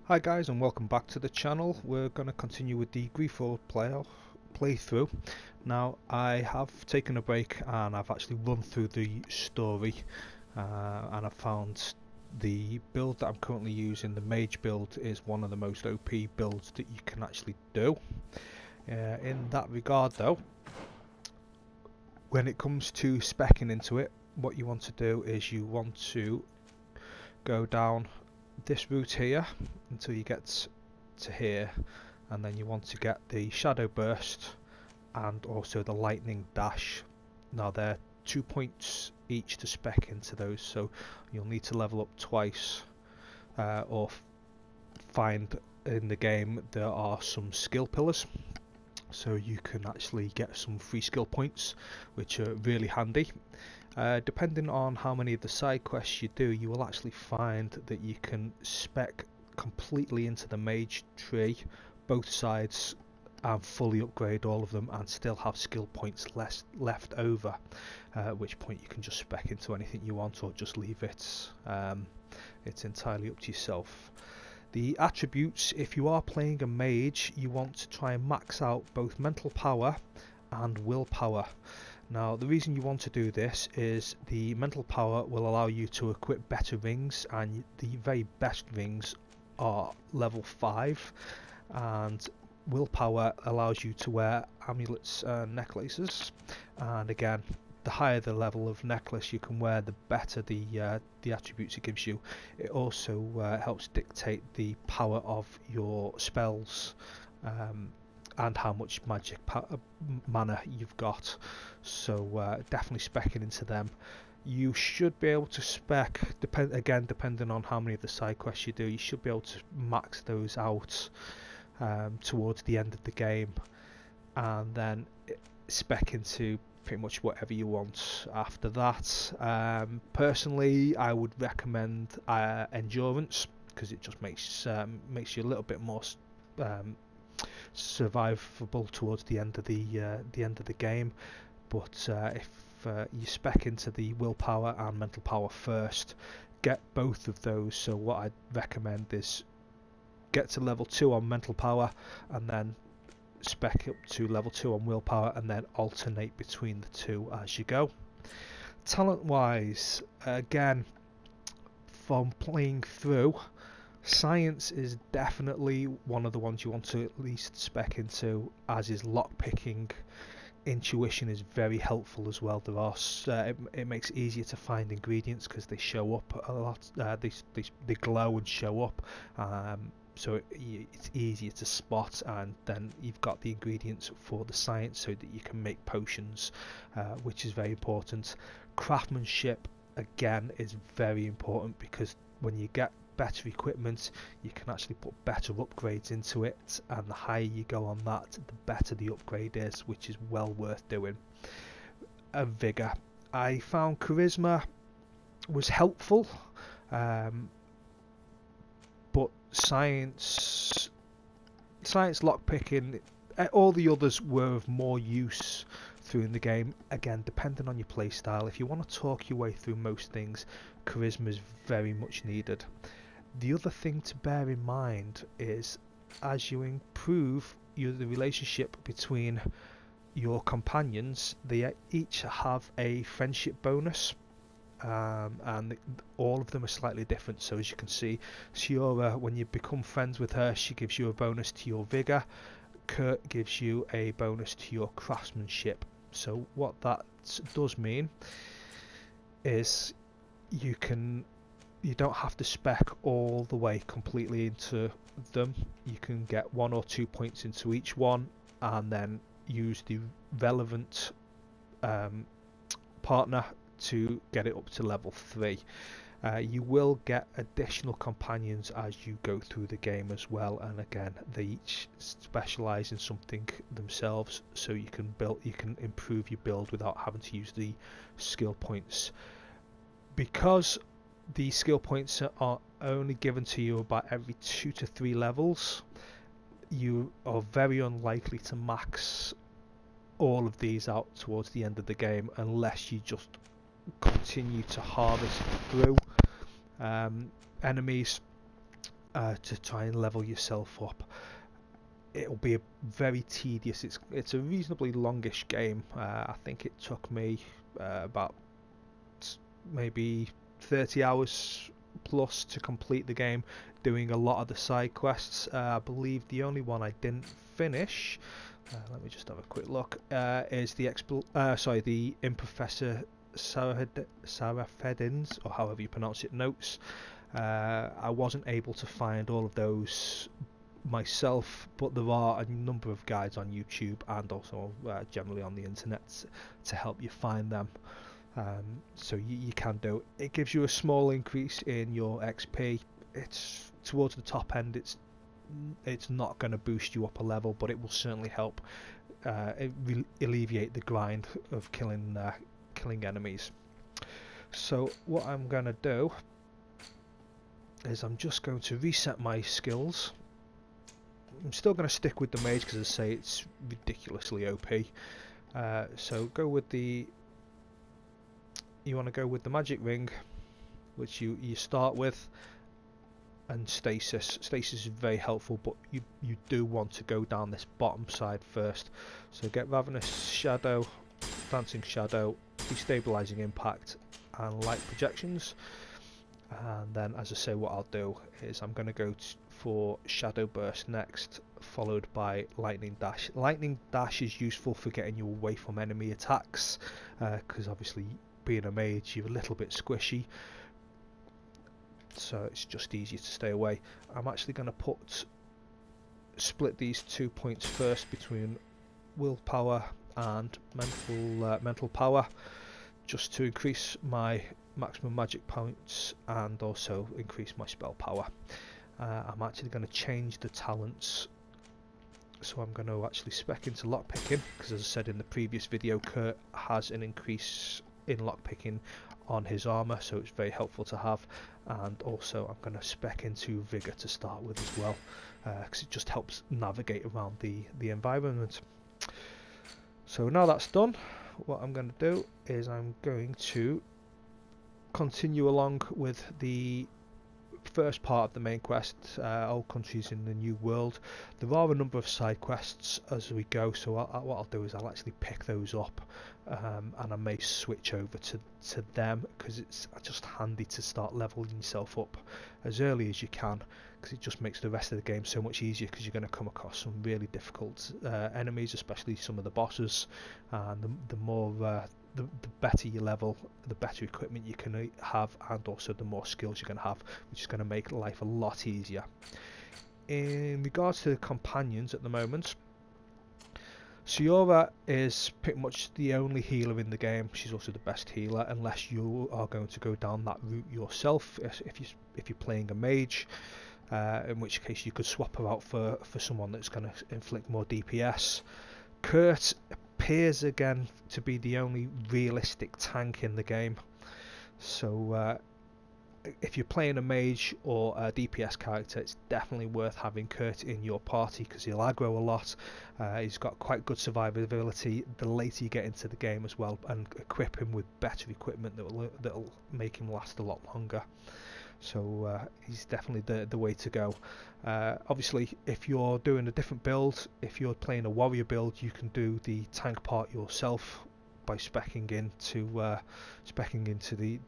Hi guys, and welcome back to the channel. We're going to continue with the GreedFall playthrough. Now I have taken a break and I've actually run through the story and I've found the build that I'm currently using, the mage build, is one of the most OP builds that you can actually do. In that regard though, when it comes to speccing into it, what you want to do is you want to go down this route here until you get to here, and then you want to get the shadow burst and also the lightning dash. Now they're 2 points each to spec into those, so you'll need to level up twice or find in the game there are some skill pillars, so you can actually get some free skill points which are really handy. Depending on how many of the side quests you do, you will actually find that you can spec completely into the mage tree, both sides, and fully upgrade all of them and still have skill points left over, at which point you can just spec into anything you want or just leave it. It's entirely up to yourself. The attributes, if you are playing a mage, you want to try and max out both mental power and willpower. Now the reason you want to do this is the mental power will allow you to equip better rings, and the very best rings are level 5, and willpower allows you to wear amulets and necklaces, and again, the higher the level of necklace you can wear, the better the attributes it gives you. It also helps dictate the power of your spells and how much magic mana you've got, so definitely specking into them. You should be able to spec, depending on how many of the side quests you do, you should be able to max those out towards the end of the game, and then spec into pretty much whatever you want after that. Personally, I would recommend endurance, because it just makes you a little bit more survivable towards the end of the game. But if you spec into the willpower and mental power first, get both of those. So what I'd recommend is get to level 2 on mental power and then spec up to level 2 on willpower, and then alternate between the two as you go. Talent wise, again, from playing through, science is definitely one of the ones you want to at least spec into, as is lockpicking. Intuition is very helpful as well. There are it makes it easier to find ingredients because they show up a lot. They glow and show up, so it's easier to spot, and then you've got the ingredients for the science so that you can make potions, which is very important. Craftsmanship again is very important, because when you get better equipment you can actually put better upgrades into it, and the higher you go on that, the better the upgrade is, which is well worth doing. Vigor, I found charisma was helpful, but science lockpicking, all the others were of more use through in the game. Again, depending on your playstyle, if you want to talk your way through most things, charisma is very much needed. The other thing to bear in mind is, as you improve the relationship between your companions, they each have a friendship bonus, and all of them are slightly different. So as you can see, Shiora, when you become friends with her, she gives you a bonus to your vigor. Kurt gives you a bonus to your craftsmanship. So what that does mean is you don't have to spec all the way completely into them. You can get 1 or 2 points into each one, and then use the relevant partner to get it up to level 3. You will get additional companions as you go through the game as well, and again, they each specialize in something themselves, so you can improve your build without having to use the skill points. Because the skill points are only given to you about every 2 to 3 levels, you are very unlikely to max all of these out towards the end of the game, unless you just continue to harvest through enemies to try and level yourself up. It'll be a very tedious. It's a reasonably longish game. I think it took me about maybe 30 hours plus to complete the game, doing a lot of the side quests. I believe the only one I didn't finish, let me just have a quick look, is the In Professor Sarafedin's, or however you pronounce it, notes. I wasn't able to find all of those myself, but there are a number of guides on YouTube and also generally on the internet to help you find them. So you can do it. It gives you a small increase in your XP. It's towards the top end. It's not going to boost you up a level, but it will certainly help alleviate the grind of killing enemies. So what I'm going to do is I'm just going to reset my skills. I'm still going to stick with the mage because, as I say, it's ridiculously OP. So go with the. You want to go with the magic ring, which you start with, and stasis. Stasis is very helpful, but you do want to go down this bottom side first. So get Ravenous Shadow, Dancing Shadow, Destabilizing Impact, and Light Projections. And then, as I say, what I'll do is I'm going to go for Shadow Burst next, followed by Lightning Dash. Lightning Dash is useful for getting you away from enemy attacks, because obviously being a mage you're a little bit squishy, so it's just easier to stay away. I'm actually going to split these 2 points first between willpower and mental power, just to increase my maximum magic points and also increase my spell power. I'm actually going to change the talents, so I'm going to actually spec into lockpicking, because as I said in the previous video, Kurt has an increase in lockpicking on his armor, so it's very helpful to have. And also I'm going to spec into vigor to start with as well, because it just helps navigate around the environment. So now that's done, what I'm going to do is I'm going to continue along with the first part of the main quest, Old Countries in the New World. There are a number of side quests as we go, so what I'll do is I'll actually pick those up, and I may switch over to them, because it's just handy to start leveling yourself up as early as you can, because it just makes the rest of the game so much easier, because you're going to come across some really difficult enemies, especially some of the bosses, and the better you level, the better equipment you can have, and also the more skills you're going to have, which is going to make life a lot easier. In regards to the companions at the moment, Siora is pretty much the only healer in the game. She's also the best healer, unless you are going to go down that route yourself, if you're playing a mage, in which case you could swap her out for someone that's going to inflict more DPS. Kurt appears again to be the only realistic tank in the game, so if you're playing a mage or a DPS character, it's definitely worth having Kurt in your party, because he'll aggro a lot. He's got quite good survivability the later you get into the game as well, and equip him with better equipment that'll make him last a lot longer. So he's definitely the way to go. Obviously, if you're doing a different build, if you're playing a warrior build, you can do the tank part yourself by specking into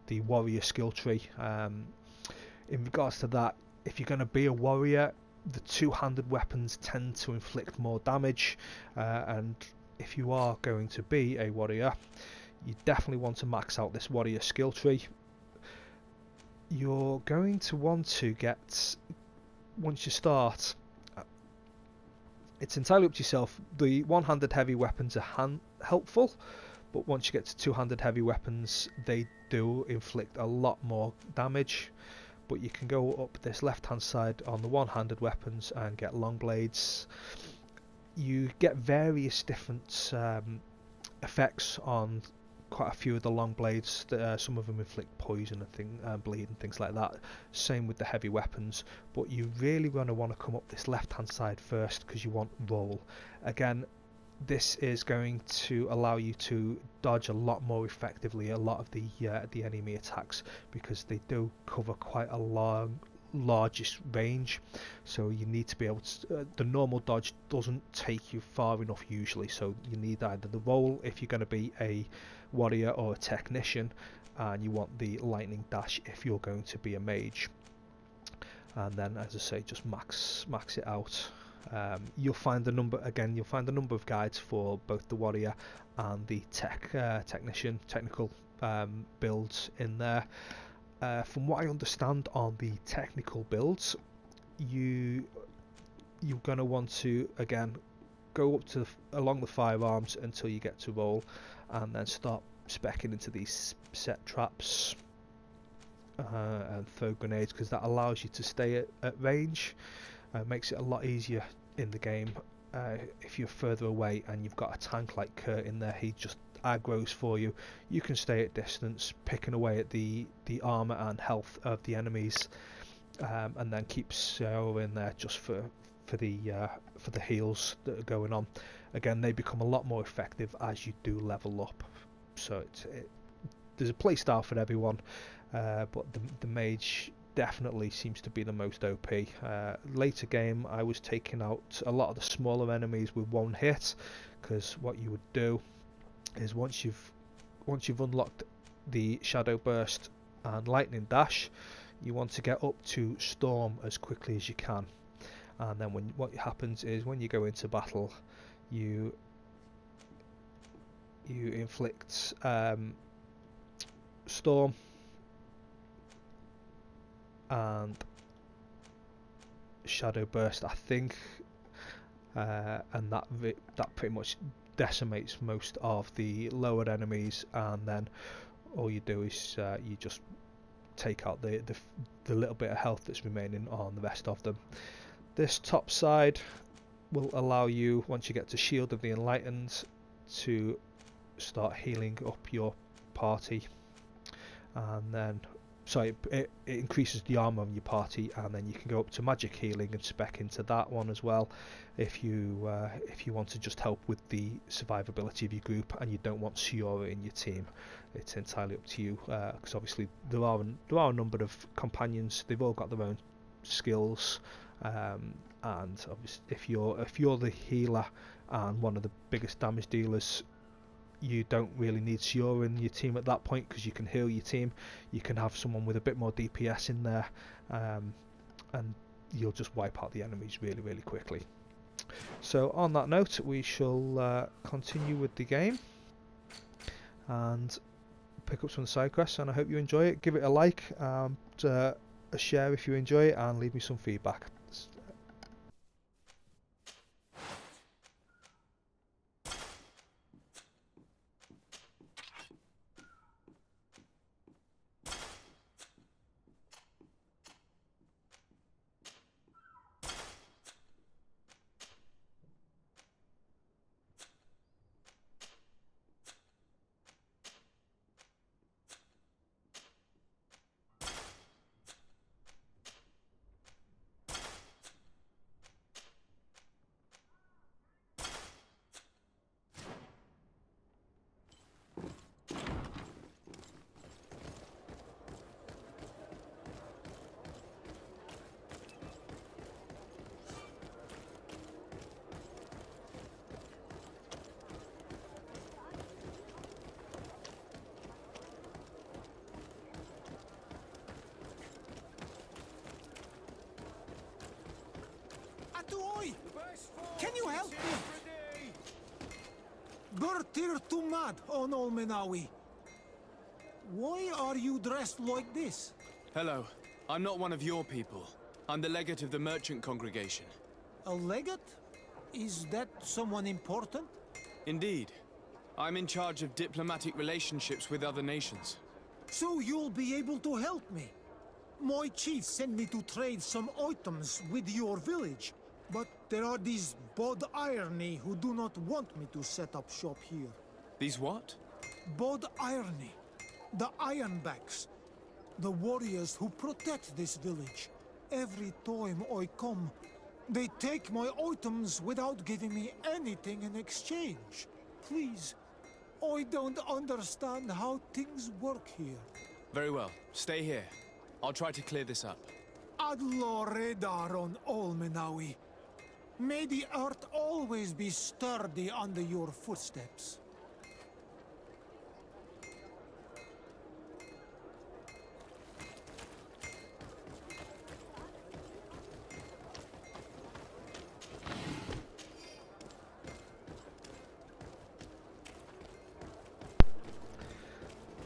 the warrior skill tree. In regards to that, if you're going to be a warrior, the two-handed weapons tend to inflict more damage, and if you are going to be a warrior, you definitely want to max out this warrior skill tree. You're going to want to get, once you start, it's entirely up to yourself. The one-handed heavy weapons are helpful, but once you get to two-handed heavy weapons, they do inflict a lot more damage. But you can go up this left-hand side on the one-handed weapons and get long blades. You get various different effects on quite a few of the long blades. Some of them inflict poison and bleed and things like that. Same with the heavy weapons, but you really want to come up this left-hand side first, because you want roll. Again, this is going to allow you to dodge a lot more effectively a lot of the enemy attacks, because they do cover quite a long largest range, so you need to be able to the normal dodge doesn't take you far enough usually, so you need either the roll if you're going to be a warrior or a technician, and you want the lightning dash if you're going to be a mage. And then, as I say, just max it out. You'll find a number of guides for both the warrior and the technical builds in there. From what I understand on the technical builds, you're going to want to again go up to along the firearms until you get to roll, and then start speccing into these set traps and throw grenades, because that allows you to stay at range. Makes it a lot easier in the game. If you're further away and you've got a tank like Kurt in there, he just aggroes for you. You can stay at distance, picking away at the armor and health of the enemies, and then keep Sarah in there just for the heals that are going on. Again, they become a lot more effective as you do level up. So there's a play style for everyone, but the mage definitely seems to be the most OP. Later game, I was taking out a lot of the smaller enemies with one hit, because what you would do is once you've unlocked the shadow burst and lightning dash, you want to get up to storm as quickly as you can, and then what happens is when you go into battle, you inflict storm and shadow burst, I think, and that pretty much decimates most of the lower enemies, and then all you do is you just take out the little bit of health that's remaining on the rest of them. This top side will allow you, once you get to Shield of the Enlightened, to start healing up your party, and then it increases the armor on your party, and then you can go up to magic healing and spec into that one as well if you want to just help with the survivability of your group and you don't want Siora in your team. It's entirely up to you, because obviously there are a number of companions. They've all got their own skills, and obviously if you're the healer and one of the biggest damage dealers, you don't really need Siora in your team at that point, because you can heal your team. You can have someone with a bit more DPS in there, and you'll just wipe out the enemies really, really quickly. So on that note, we shall continue with the game and pick up some side quests, and I hope you enjoy it. Give it a like and a share if you enjoy it, and leave me some feedback. Can you help me? Bertir to mad on Olmenawi. Why are you dressed like this? Hello. I'm not one of your people. I'm the legate of the merchant congregation. A legate? Is that someone important? Indeed. I'm in charge of diplomatic relationships with other nations. So you'll be able to help me. My chief sent me to trade some items with your village. But there are these Bod Irony who do not want me to set up shop here. These what? Bod Irony. The Ironbacks. The warriors who protect this village. Every time I come, they take my items without giving me anything in exchange. Please, I don't understand how things work here. Very well. Stay here. I'll try to clear this up. Adlo Redar on Olmenawi. May the earth always be sturdy under your footsteps.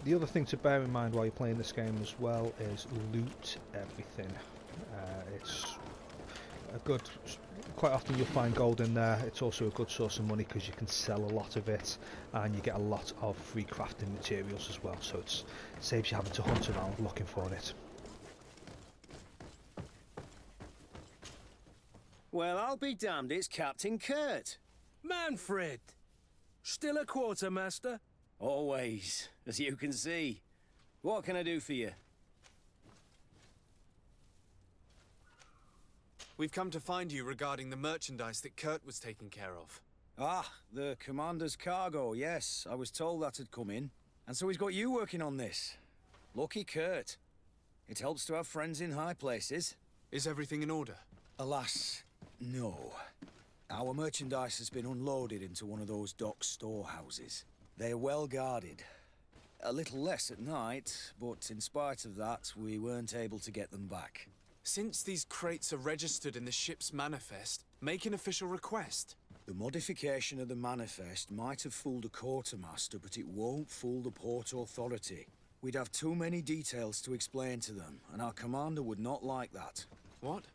The other thing to bear in mind while you're playing this game as well is loot everything. It's a good, quite often you'll find gold in there. It's also a good source of money because you can sell a lot of it and you get a lot of free crafting materials as well, so it saves you having to hunt around looking for it. Well, I'll be damned, it's Captain Kurt. Manfred! Still a quartermaster? Always, as you can see. What can I do for you? We've come to find you regarding the merchandise that Kurt was taking care of. Ah, the commander's cargo, yes. I was told that had come in. And so he's got you working on this. Lucky Kurt. It helps to have friends in high places. Is everything in order? Alas, no. Our merchandise has been unloaded into one of those dock storehouses. They're well guarded. A little less at night, but in spite of that, we weren't able to get them back. Since these crates are registered in the ship's manifest, make an official request. The modification of the manifest might have fooled a quartermaster, but it won't fool the Port Authority. We'd have too many details to explain to them, and our commander would not like that. What?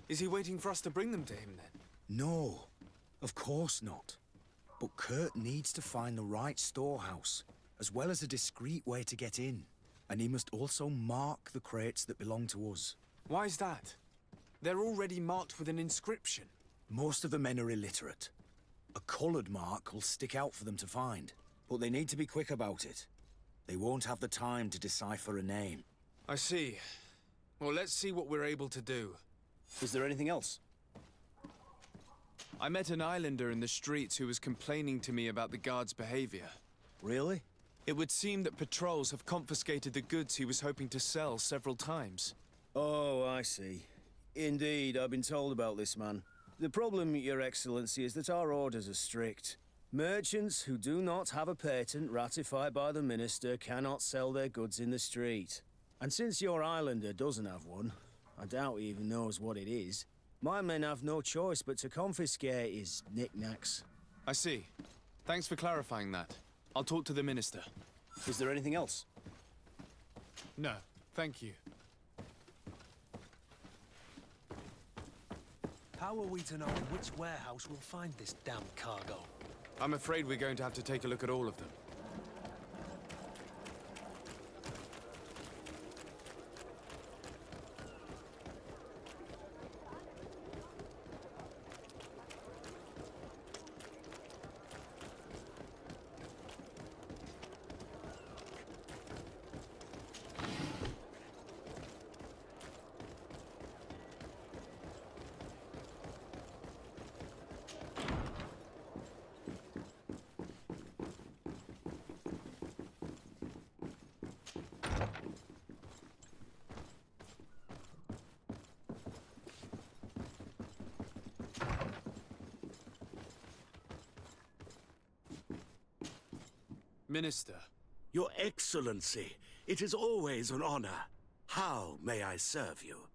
Is he waiting for us to bring them to him then? No, of course not. But Kurt needs to find the right storehouse, as well as a discreet way to get in. And he must also mark the crates that belong to us. Why's that? They're already marked with an inscription. Most of the men are illiterate. A coloured mark will stick out for them to find, but they need to be quick about it. They won't have the time to decipher a name. I see. Well, let's see what we're able to do. Is there anything else? I met an islander in the streets who was complaining to me about the guard's behavior. Really? It would seem that patrols have confiscated the goods he was hoping to sell several times. Oh, I see. Indeed, I've been told about this man. The problem, Your Excellency, is that our orders are strict. Merchants who do not have a patent ratified by the Minister cannot sell their goods in the street. And since your islander doesn't have one, I doubt he even knows what it is, my men have no choice but to confiscate his knickknacks. I see. Thanks for clarifying that. I'll talk to the Minister. Is there anything else? No, thank you. How are we to know in which warehouse we'll find this damn cargo? I'm afraid we're going to have to take a look at all of them. Minister. Your Excellency, it is always an honor. How may I serve you?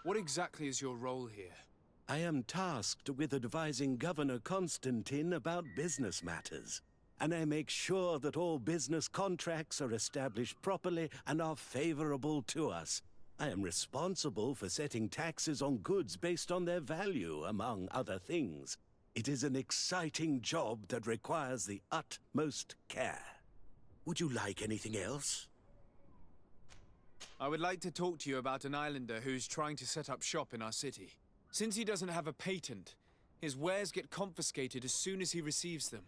What exactly is your role here? I am tasked with advising Governor Constantine about business matters, and I make sure that all business contracts are established properly and are favorable to us. I am responsible for setting taxes on goods based on their value, among other things. It is an exciting job that requires the utmost care. Would you like anything else? I would like to talk to you about an islander who's trying to set up shop in our city. Since he doesn't have a patent, his wares get confiscated as soon as he receives them.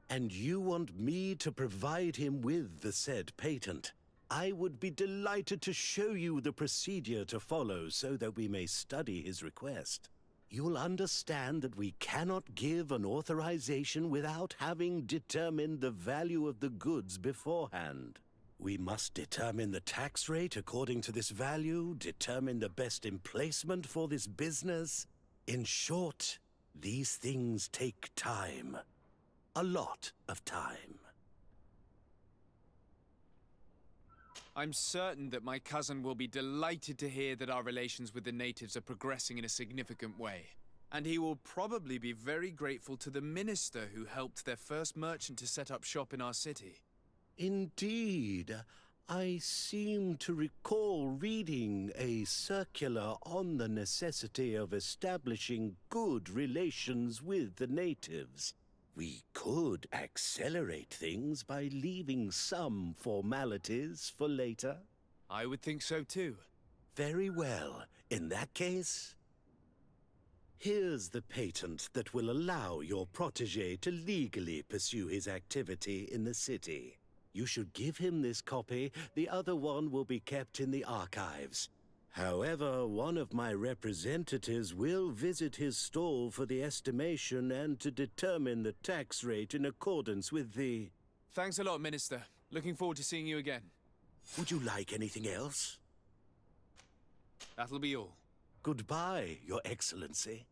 And you want me to provide him with the said patent? I would be delighted to show you the procedure to follow so that we may study his request. You'll understand that we cannot give an authorization without having determined the value of the goods beforehand. We must determine the tax rate according to this value, determine the best emplacement for this business. In short, these things take time. A lot of time. I'm certain that my cousin will be delighted to hear that our relations with the natives are progressing in a significant way. And he will probably be very grateful to the minister who helped their first merchant to set up shop in our city. Indeed. I seem to recall reading a circular on the necessity of establishing good relations with the natives. We could accelerate things by leaving some formalities for later. I would think so too. Very well. In that case, here's the patent that will allow your protégé to legally pursue his activity in the city. You should give him this copy. The other one will be kept in the archives. However, one of my representatives will visit his stall for the estimation and to determine the tax rate in accordance with the... Thanks a lot, Minister. Looking forward to seeing you again. Would you like anything else? That'll be all. Goodbye, Your Excellency.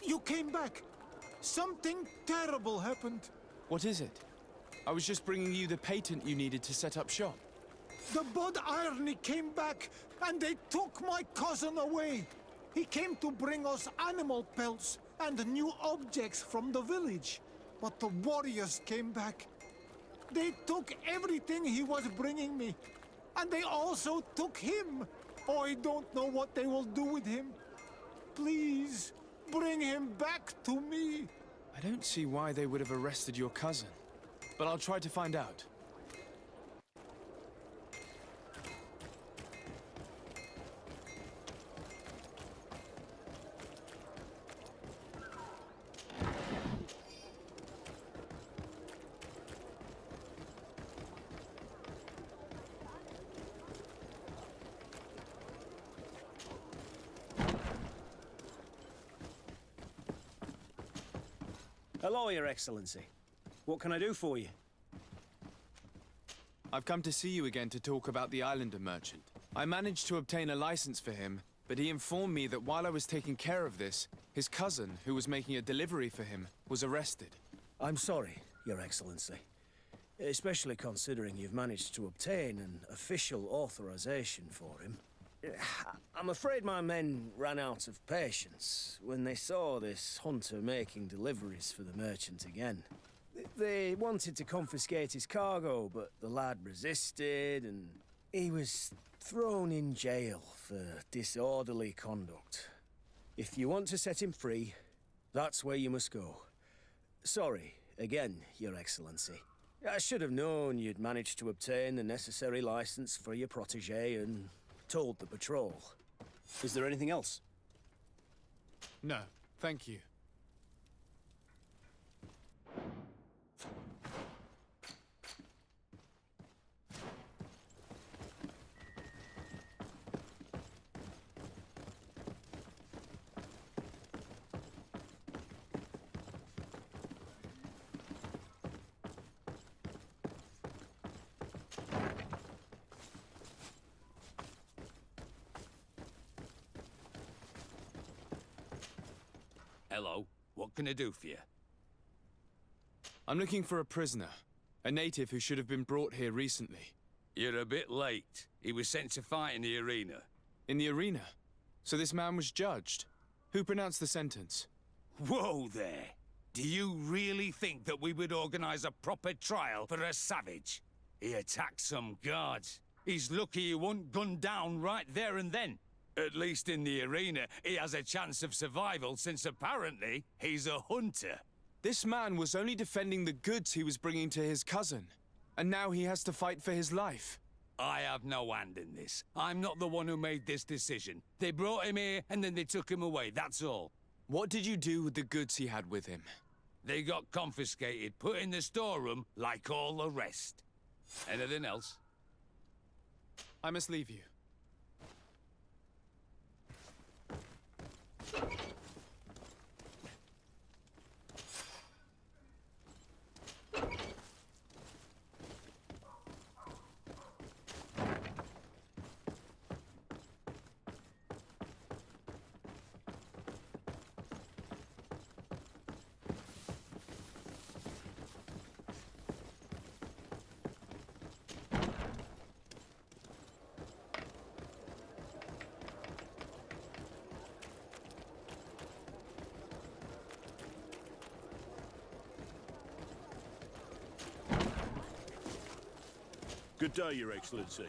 You came back. Something terrible happened. What is it? I was just bringing you the patent you needed to set up shop. The Bud Irony came back, and they took my cousin away. He came to bring us animal pelts and new objects from the village. But the warriors came back. They took everything he was bringing me. And they also took him. Oh, I don't know what they will do with him. Please, bring him back to me. I don't see why they would have arrested your cousin, but I'll try to find out. Hello, Your Excellency. What can I do for you? I've come to see you again to talk about the Islander merchant. I managed to obtain a license for him, but he informed me that while I was taking care of this, his cousin, who was making a delivery for him, was arrested. I'm sorry, Your Excellency. Especially considering you've managed to obtain an official authorization for him. I'm afraid my men ran out of patience when they saw this hunter making deliveries for the merchant again. They wanted to confiscate his cargo, but the lad resisted, and he was thrown in jail for disorderly conduct. If you want to set him free, that's where you must go. Sorry, again, Your Excellency. I should have known you'd managed to obtain the necessary license for your protégé and told the patrol. Is there anything else? No, thank you. Hello, what can I do for you? I'm looking for a prisoner, a native who should have been brought here recently. You're a bit late. He was sent to fight in the arena. In the arena? So this man was judged. Who pronounced the sentence? Whoa there! Do you really think that we would organize a proper trial for a savage? He attacked some guards. He's lucky he wasn't gunned down right there and then. At least in the arena, he has a chance of survival since apparently he's a hunter. This man was only defending the goods he was bringing to his cousin. And now he has to fight for his life. I have no hand in this. I'm not the one who made this decision. They brought him here and then they took him away, that's all. What did you do with the goods he had with him? They got confiscated, put in the storeroom like all the rest. Anything else? I must leave you. Good day, Your Excellency.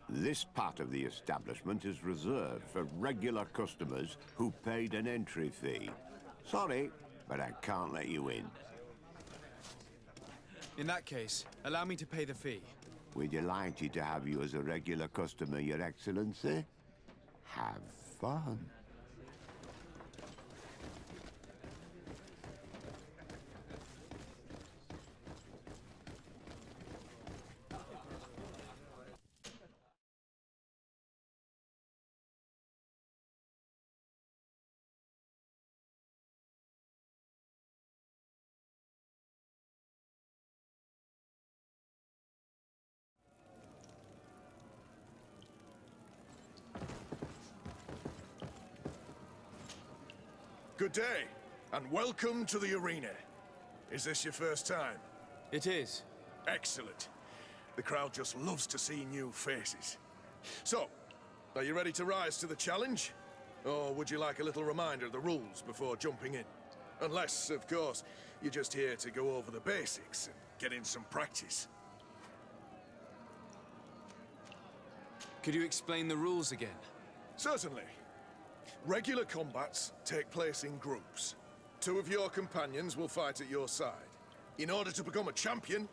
This part of the establishment is reserved for regular customers who paid an entry fee. Sorry, but I can't let you in. In that case, allow me to pay the fee. We're delighted to have you as a regular customer, Your Excellency. Have fun. Good day, and welcome to the arena. Is this your first time? It is. Excellent. The crowd just loves to see new faces. So, are you ready to rise to the challenge? Or would you like a little reminder of the rules before jumping in? Unless, of course, you're just here to go over the basics and get in some practice. Could you explain the rules again? Certainly. Regular combats take place in groups. 2 of your companions will fight at your side. In order to become a champion,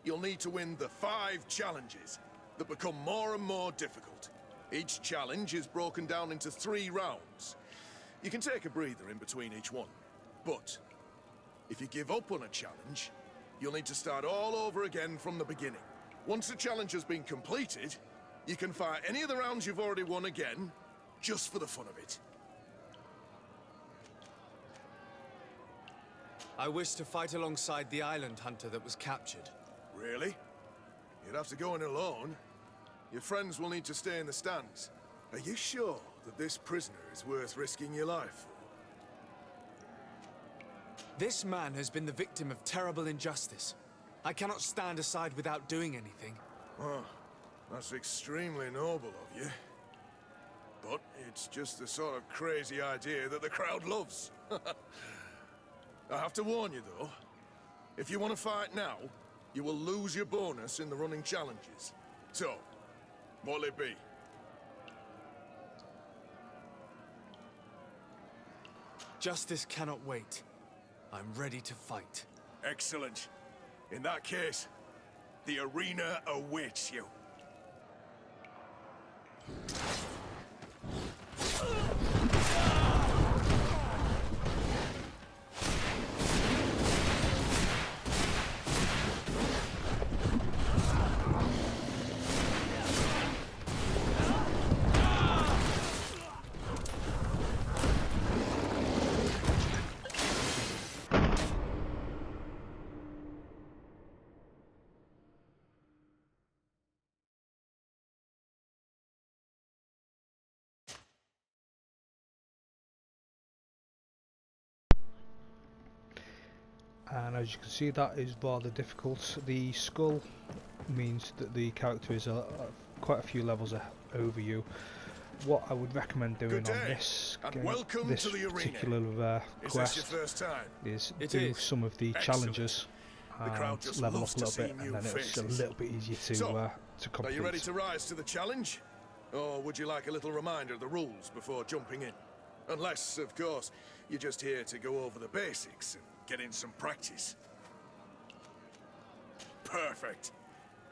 you'll need to win the 5 challenges that become more and more difficult. Each challenge is broken down into 3 rounds. You can take a breather in between each one. But if you give up on a challenge, you'll need to start all over again from the beginning. Once the challenge has been completed, you can fight any of the rounds you've already won again, just for the fun of it. I wish to fight alongside the island hunter that was captured. Really? You'd have to go in alone. Your friends will need to stay in the stands. Are you sure that this prisoner is worth risking your life for? This man has been the victim of terrible injustice. I cannot stand aside without doing anything. Oh, that's extremely noble of you. But it's just the sort of crazy idea that the crowd loves. I have to warn you, though. If you want to fight now, you will lose your bonus in the running challenges. So, what'll it be? Justice cannot wait. I'm ready to fight. Excellent. In that case, the arena awaits you. And as you can see, that is rather difficult. The skull means that the character is quite a few levels over you. What I would recommend doing Good on day, this and game, welcome this to the arena. particular Is quest this your first time? is It do is. some of the Excellent. challenges The crowd and just level loves up a to little see bit, and new then it's a faces. little bit easier to So, complete. Are you ready to rise to the challenge? Or would you like a little reminder of the rules before jumping in? Unless, of course, you're just here to go over the basics and get in some practice. Perfect.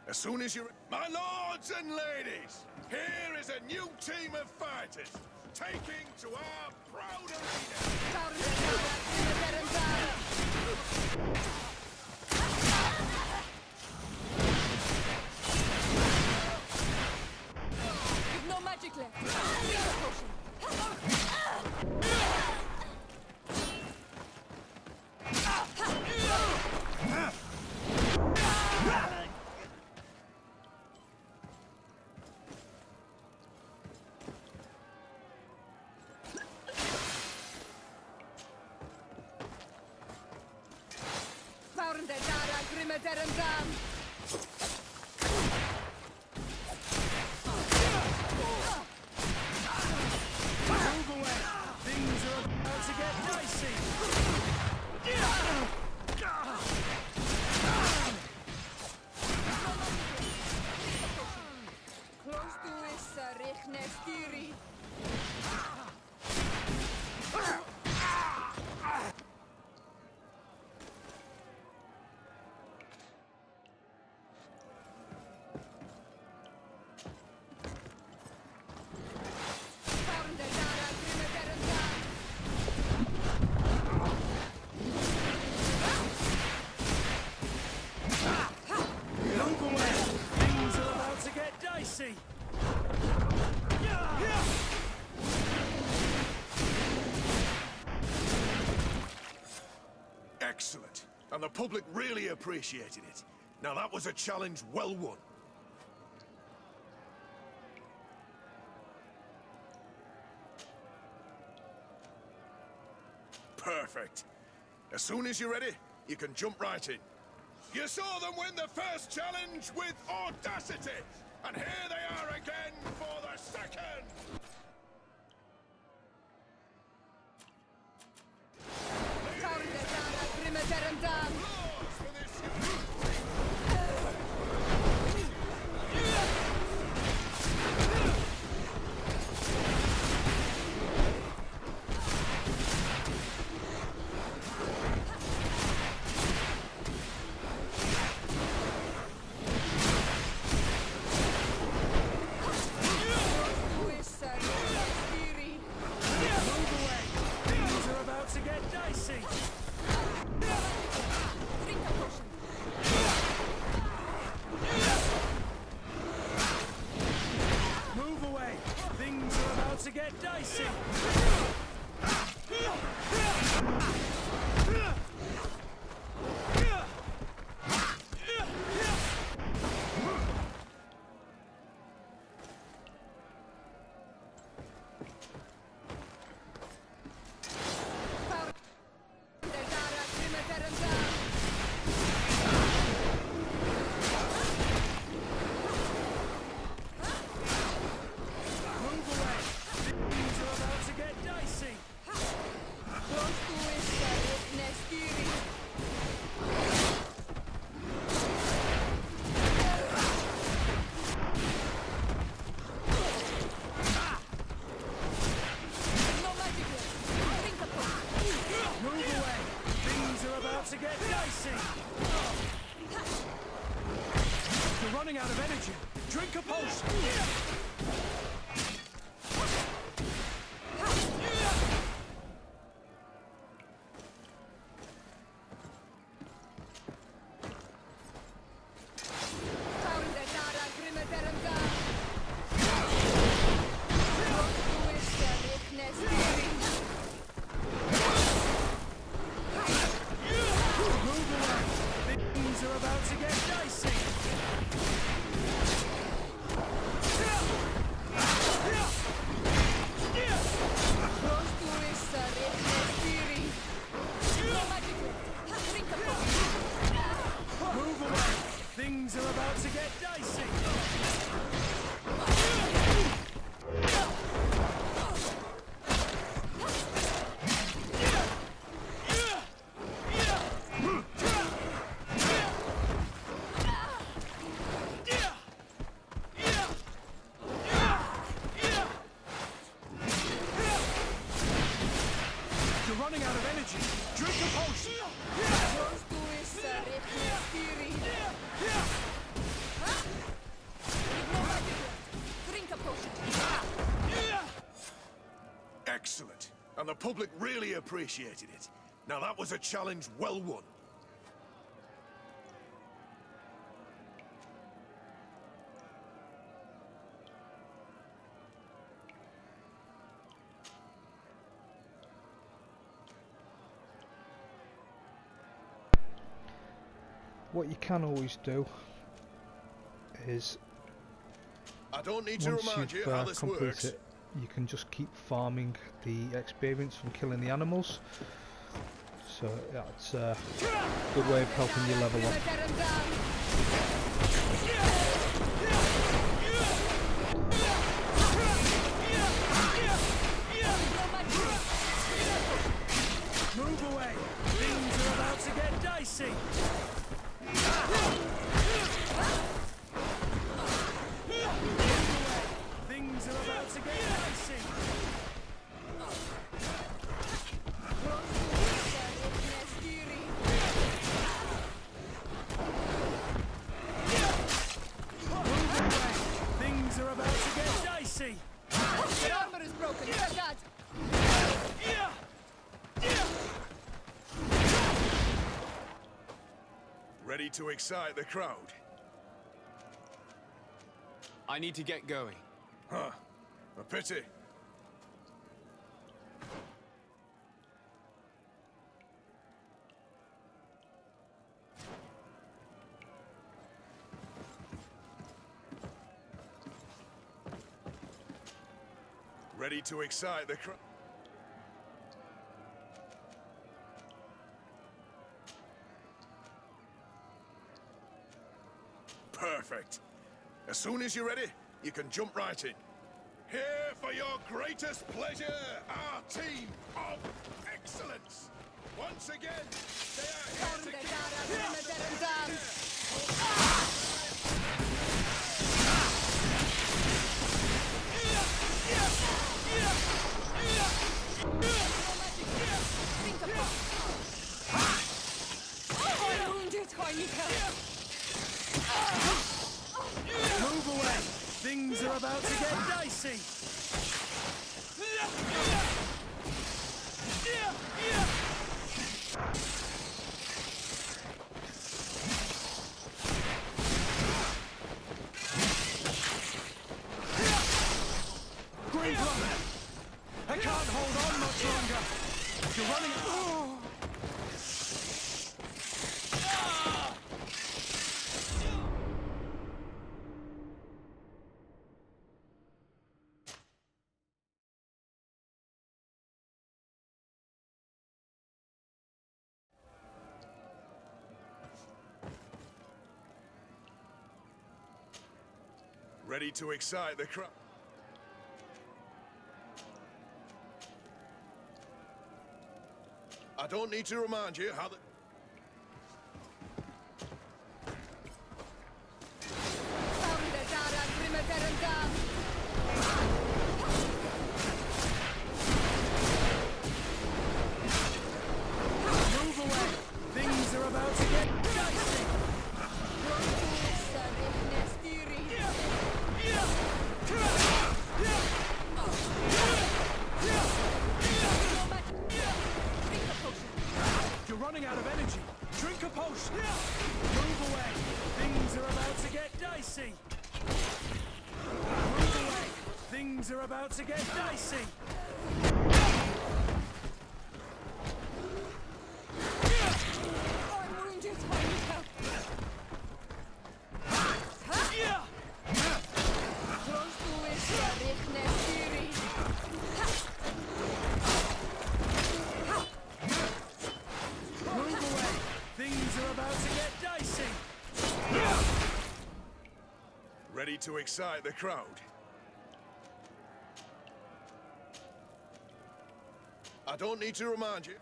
As soon as you're... My lords and ladies, here is a new team of fighters, taking to our proud arena. With no magic left. Heal potion. Found the Dara Grimadaram. Move away! Things are about to get dicey! Close to Issa Richnestiri. Found the Dara Grimadaram. Move away! Things are about to get dicey! Excellent. And the public really appreciated it. Now that was a challenge well won. Perfect. As soon as you're ready, you can jump right in. You saw them win the first challenge with audacity, and here they are again for the second. Found the Dara Grimadaram. Applause for this unique To Issa Richnestiri. Move away! Things are about to get dicey! Drink a potion. Move away! Things are about to get dicey! The Dara Grimadaram. Move away! Things are about to get dicey! Close to Issa Richnestiri. No magic left. Drink a potion. Move away! Things are about to get dicey! You're running out of energy. Drink a potion. Found the Dara Grimadaram. Close to Issa Richnestiri. Move away! Things are about to get dicey! running out of energy. Drink a potion. Drink a potion. Excellent. And the public really appreciated it. Now that was a challenge well won. What you can always do is, I don't need to once remind you you've how this completed works. it, you can just keep farming the experience from killing the animals. So that's a good way of helping you level up. Move away. Things are about to get dicey. Things are about to get dicey. Things are about to get dicey. Your armor is broken. Forgot. Ready to excite the crowd? I need to get going. Huh. A pity. Ready to excite the crowd? Perfect. As soon as you're ready, you can jump right in. Here for your greatest pleasure, our team of excellence. Once again, they are here to Move away. Things are about to get dicey. GreedFall! I can't hold on much longer. You're running. ready to excite the crowd. I don't need to remind you how the... Move away. Things are about to get dicey. You're running out of energy. Drink a potion. Move away. Things are about to get dicey. Move away. Things are about to get dicey. I'm wounded. I need help. Move away. Things are about to get dicey. Ready to excite the crowd. I don't need to remind you.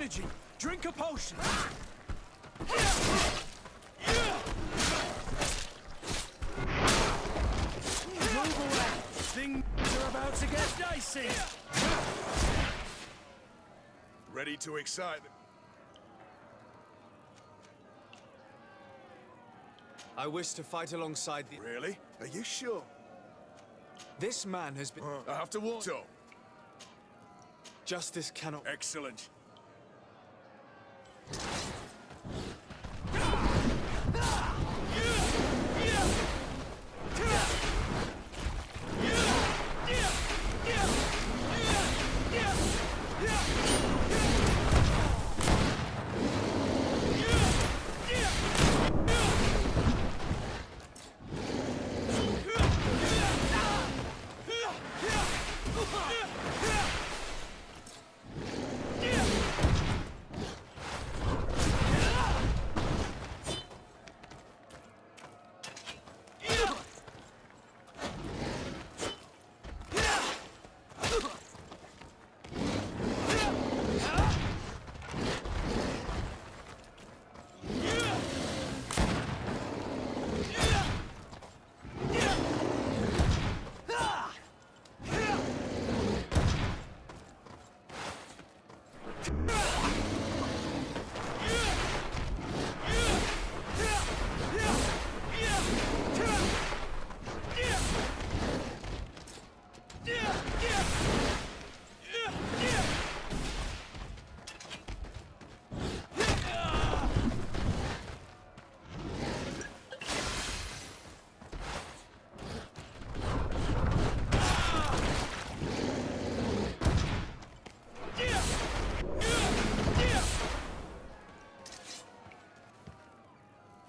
energy! Drink a potion! Move away! Things are about to get dicey! Ready to excite? I wish to fight alongside the... Really? Are you sure? This man has been... I have to warn you. Justice cannot... Excellent.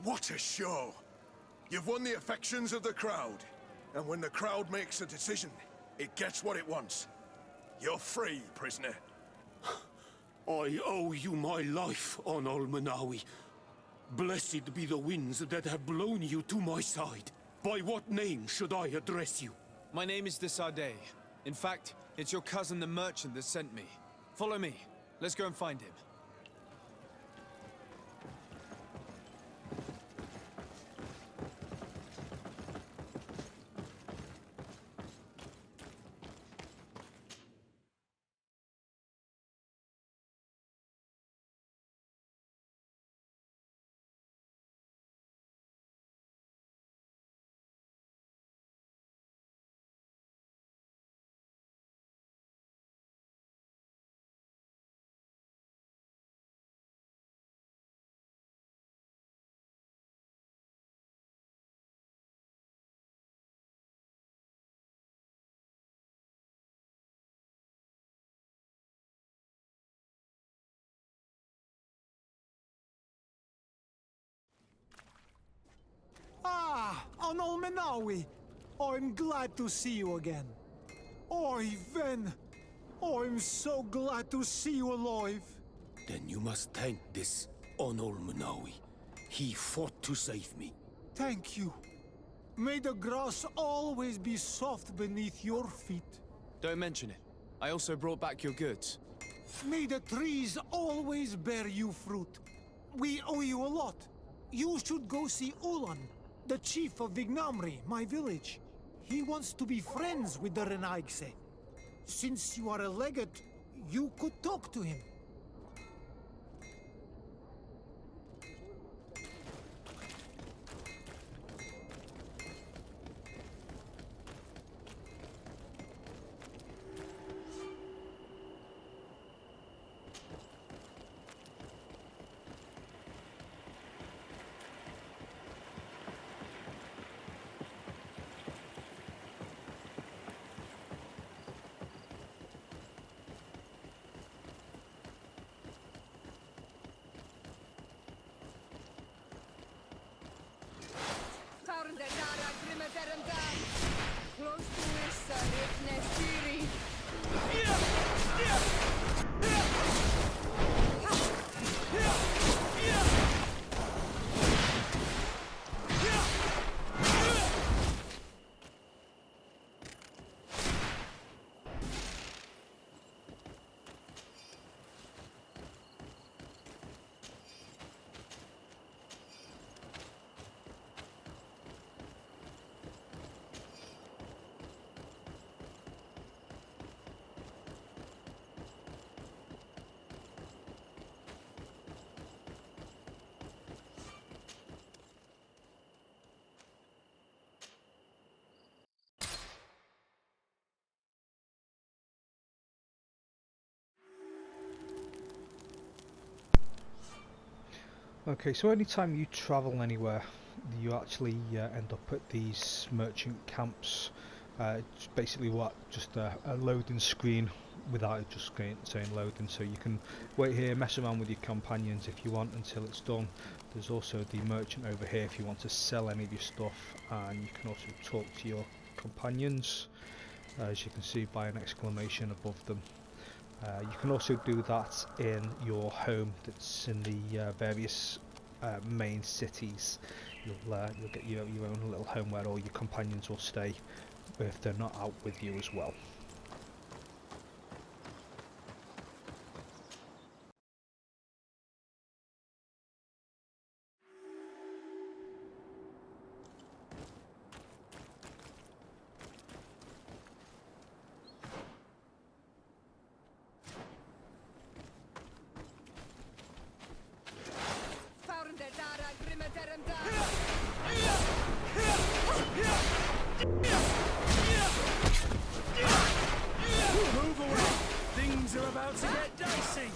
What a show! You've won the affections of the crowd. And when the crowd makes a decision, it gets what it wants. You're free, prisoner. I owe you my life, Onol Manawi. Blessed be the winds that have blown you to my side. By what name should I address you? My name is Desardet. In fact, it's your cousin the merchant that sent me. Follow me. Let's go and find him. Ah, Onol Menawi. I'm glad to see you again. Oi, Ven. I'm so glad to see you alive. Then you must thank this Onol Manawi. He fought to save me. Thank you. May the grass always be soft beneath your feet. Don't mention it. I also brought back your goods. May the trees always bear you fruit. We owe you a lot. You should go see Ulan, the chief of Vignamri, my village. He wants to be friends with the Renaigse. Since you are a legate, you could talk to him. Okay, so anytime you travel anywhere, you actually end up at these merchant camps. It's basically just a loading screen without it just saying loading, so you can wait here, mess around with your companions if you want until it's done. There's also the merchant over here if you want to sell any of your stuff, and you can also talk to your companions, as you can see by an exclamation above them. You can also do that in your home that's in the various main cities. You'll get your own little home where all your companions will stay if they're not out with you as well. Move away! Things are about to get dicey!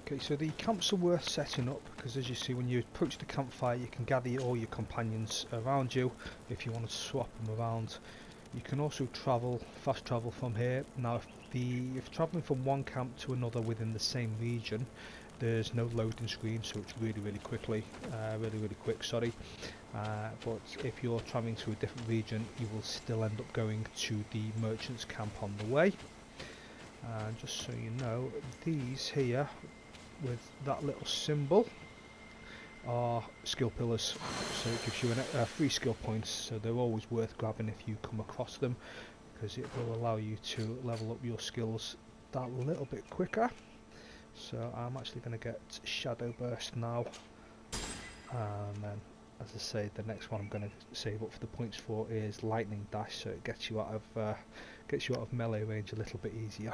Okay, so the camps are worth setting up because, as you see, when you approach the campfire you can gather all your companions around you if you want to swap them around. You can also fast travel from here. Now if you're travelling from one camp to another within the same region, there's no loading screen, so it's really quick, but if you're travelling to a different region you will still end up going to the merchant's camp on the way. And just so you know, these here with that little symbol are skill pillars, so it gives you free skill points, so they're always worth grabbing if you come across them, because it will allow you to level up your skills that little bit quicker. So I'm actually going to get Shadow Burst now, and then, as I say, the next one I'm going to save up for the points for is Lightning Dash, so it gets you out of melee range a little bit easier.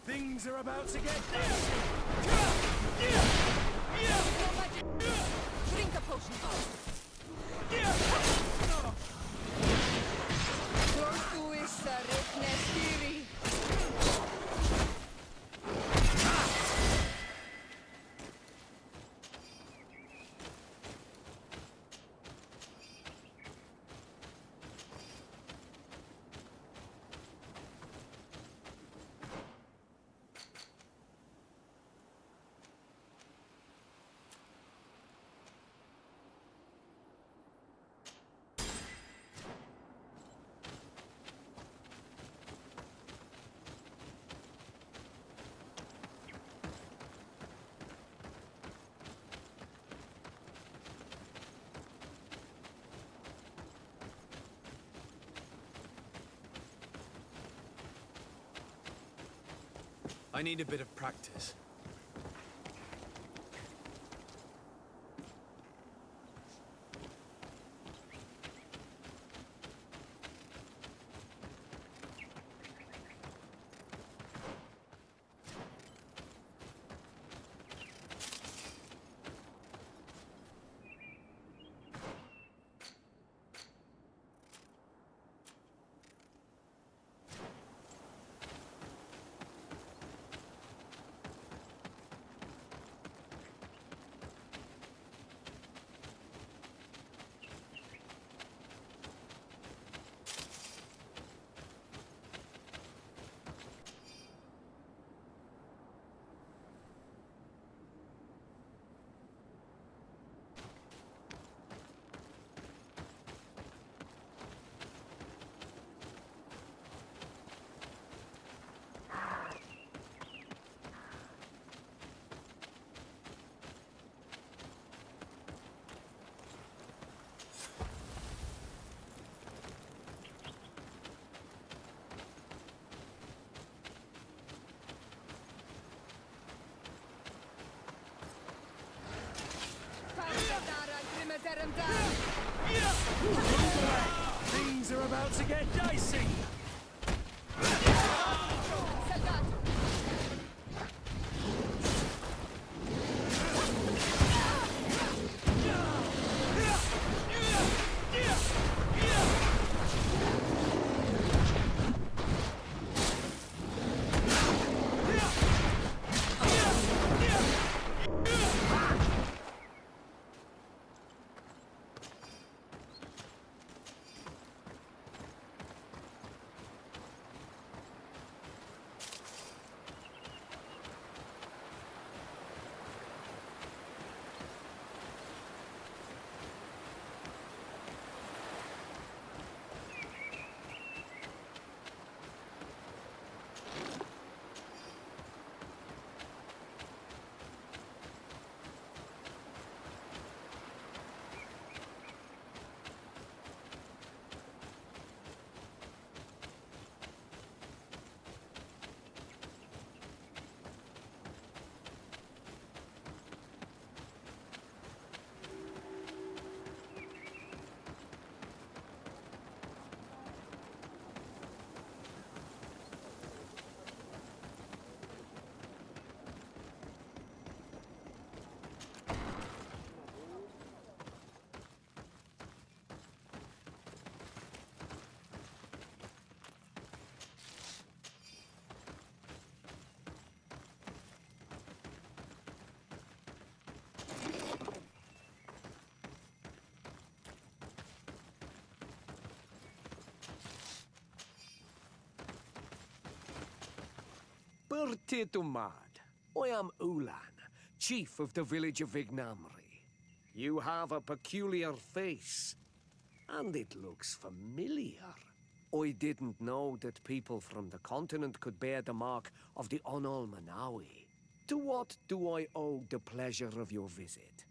Things are about to get dicey. Drink a potion. I need a bit of practice. Things are about to get dicey! Bertitumad. I am Ulan, chief of the village of Vignamri. You have a peculiar face, and it looks familiar. I didn't know that people from the continent could bear the mark of the Onol Manawi. To what do I owe the pleasure of your visit?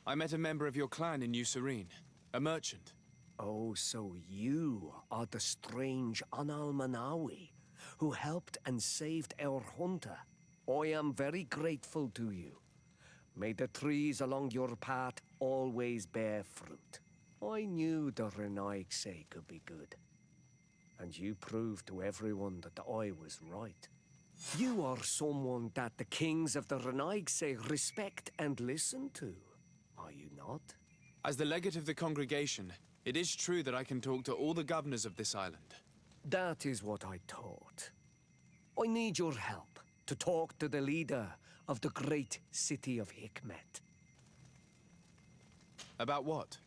I met a member of your clan in New Serene, a merchant. Oh, so you are the strange Onol Manawi who helped and saved our hunter. I am very grateful to you. May the trees along your path always bear fruit. I knew the Renaigse could be good. And you proved to everyone that I was right. You are someone that the kings of the Renaigse respect and listen to, are you not? As the legate of the congregation, it is true that I can talk to all the governors of this island. That is what I thought. I need your help to talk to the leader of the great city of Hikmet. About what?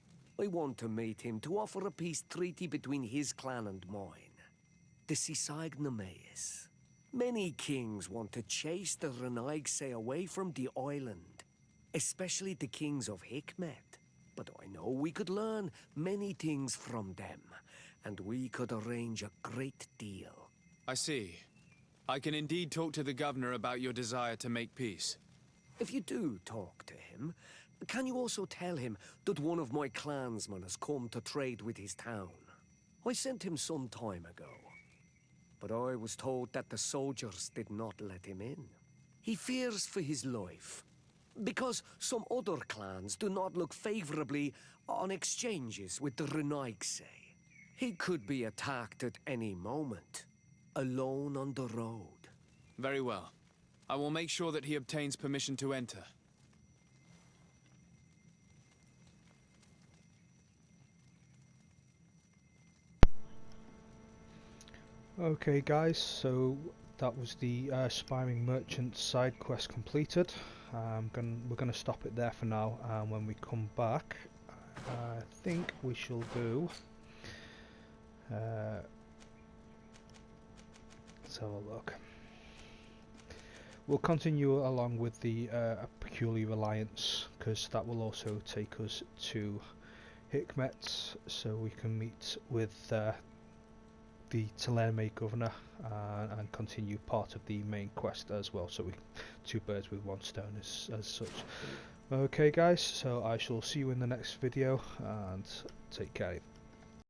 I want to meet him to offer a peace treaty between his clan and mine. The Sisagnameis. Many kings want to chase the Renaigse away from the island, especially the kings of Hikmet. But I know we could learn many things from them, and we could arrange a great deal. I see. I can indeed talk to the governor about your desire to make peace. If you do talk to him, can you also tell him that one of my clansmen has come to trade with his town? I sent him some time ago. but I was told that the soldiers did not let him in. He fears for his life, because some other clans do not look favorably on exchanges with the Renaigse. He could be attacked at any moment, alone on the road. Very well. I will make sure that he obtains permission to enter. Okay guys, so that was the Aspiring Merchant side quest completed. We're going to stop it there for now, and when we come back I think we shall do let's have a look. We'll continue along with the Peculiar Alliance, because that will also take us to Hikmet, so we can meet with the Talerme governor and continue part of the main quest as well, so we two birds with one stone as such. Okay guys, so I shall see you in the next video, and take care.